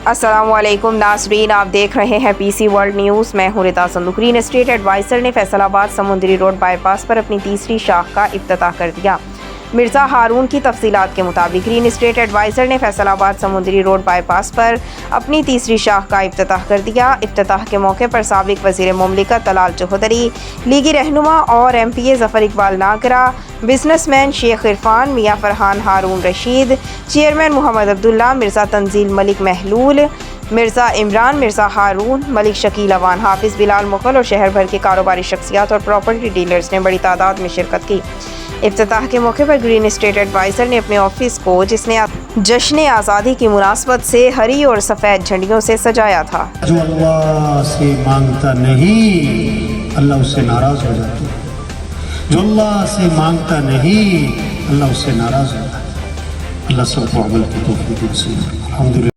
السلام علیکم ناظرین، آپ دیکھ رہے ہیں پی سی ورلڈ نیوز۔ میں ہوں گرین اسٹیٹ ایڈوائزر نے فیصل آباد سمندری روڈ بائی پاس پر اپنی تیسری شاخ کا افتتاح کر دیا۔ مرزا ہارون کی تفصیلات کے مطابق گرین اسٹیٹ ایڈوائزر نے فیصل آباد سمندری روڈ بائی پاس پر اپنی تیسری شاخ کا افتتاح کر دیا۔ افتتاح کے موقع پر سابق وزیر مملکت طلال چودھری، لیگی رہنما اور ایم پی اے ظفر اقبال ناگرہ، بزنس مین شیخ عرفان، میاں فرحان ہارون رشید، چیئرمین محمد عبداللہ، مرزا تنزیل ملک محلول، مرزا عمران، مرزا ہارون، ملک شکیل اوان، حافظ بلال مغل اور شہر بھر کے کاروباری شخصیات اور پراپرٹی ڈیلرز نے بڑی تعداد میں شرکت کی۔ افتتاح کے موقع پر گرین اسٹیٹ ایڈوائزر نے اپنے آفس کو جشن آزادی کی مناسبت سے ہری اور سفید جھنڈیوں سے سجایا تھا۔ جو اللہ سے مانگتا نہیں اللہ اس سے ناراض ہو جاتا ہے، جو اللہ سے مانگتا نہیں اللہ اس سے ناراض ہوتا ہے۔ اللہ سب کو عمل کی توفیق نصیب فرمائے۔ الحمدللہ۔